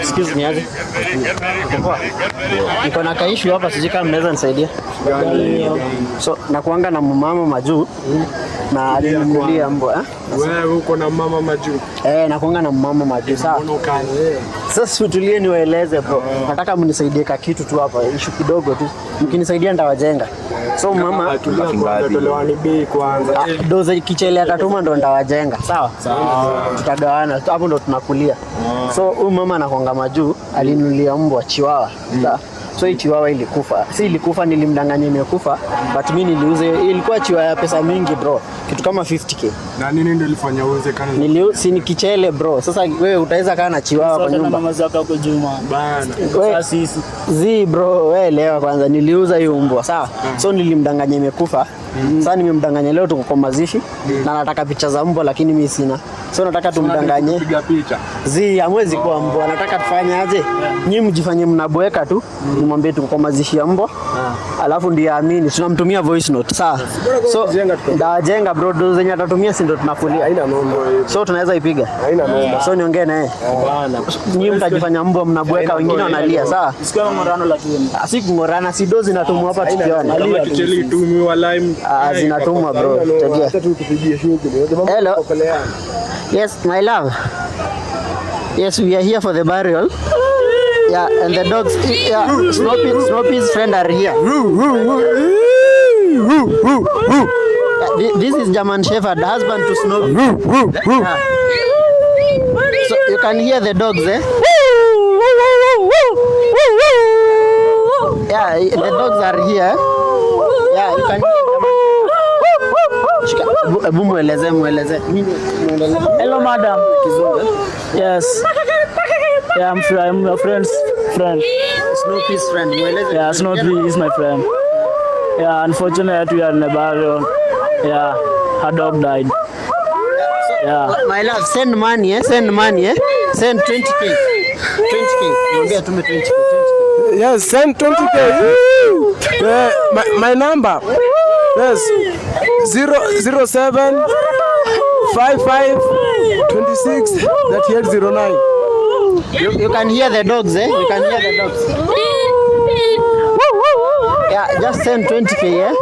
Excuse me aje. Niko na kaishu hapa sijui kama mnaweza nisaidia. So nakuanga na mama majuu na alininunulia mbwa. Wewe uko na mama majuu? Nakuanga na mama majuu. Sawa. Sasa tutulie niwaeleze bro. Nataka mnisaidie ka kitu tu hapa, issue kidogo tu. Mkinisaidia ndawajenga. So mama tulewani bei kwanza. Doze kichele atatuma ndo ndawajenga. Sawa? Tutagawana. Hapo ndo tunakulia. So huyu mama anakuanga majuu, alinunulia mbwa chiwawa. Sawa. So hii chiwawa ilikufa. Si ilikufa, nilimdanganya imekufa, but mimi niliuza. Ilikuwa chiwawa ya pesa mingi bro. Kitu kama 50k. Na nini ndio ilifanya uweze kana? Si ni kichele bro. Sasa wewe utaweza kana na chiwawa kwa nyumba. Mama zako kwa Juma. Bana. Sasa sisi. Bro, wewe leo kwanza niliuza hiyo mbwa, sawa? So nilimdanganya imekufa. Sasa nimemdanganya leo tuko kwa mazishi na nataka picha za mbwa lakini mimi sina. So nataka tumdanganye. Piga picha. Hamwezi kuwa mbwa. Nataka tufanye aje? Nyinyi mjifanye mnaboeka tu. Nimwambie tuko kwa mazishi ya mbwa. Alafu ndiye amini. Tunamtumia voice note, sawa? So ndajenga bro, dozo zenye atatumia si ndo tunakulia. Haina noma. So tunaweza ipiga. Haina noma. So niongee naye. Bana. Nyinyi mtajifanya mbwa mnaboeka, wengine wanalia, sawa? Sikia ngorano lakini. Si ngorana, si dozi inatumwa hapa tukiona. Kama kichele tu wa lime. Zinatumwa bro. Acha tu tupigie shughuli. Hello. Yes, my love. Yes, we are here for the burial. Yeah, and the dogs. Yeah, Snoopy's friend are here. This is German Shepherd, husband to Snoopy. So you can hear the dogs, eh? Yeah, the dogs are here. Yeah, you can. Mueleze. Hello madam. Yes. Yeah, I'm your friend's friend. Snoopy's friend. Yeah, Snoopy is my friend. Yeah, unfortunately we are in a burial. Yeah, her dog died. Yeah. My love, send money, eh? Send 20k. 20k. Mwambie atume 20k. Yes, send 20k. My number. Yes. 007 55 26 3809. You can hear the dogs, eh? You can hear the dogs. Yeah, just send 20k, yeah?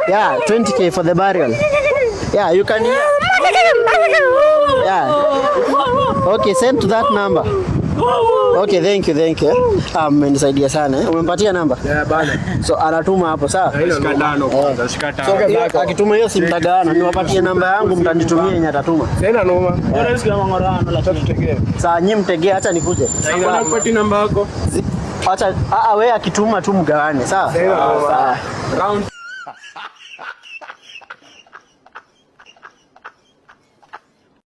Yeah, 20k for the burial. Yeah, you can hear. Yeah. Okay, send to that number. Okay, thank you. Mmenisaidia sana. Umempatia namba? Yeah, bana. So anatuma hapo, sawa? Shika tano. So akituma hiyo simtagawana, niwapatie namba yangu mtanitumia yenye atatuma. Haina noma. Bora sikia ngorano lakini. Sasa nyinyi mtegee, acha nikuje. Unapati namba yako? Acha wewe akituma tu mgawane, sawa? Round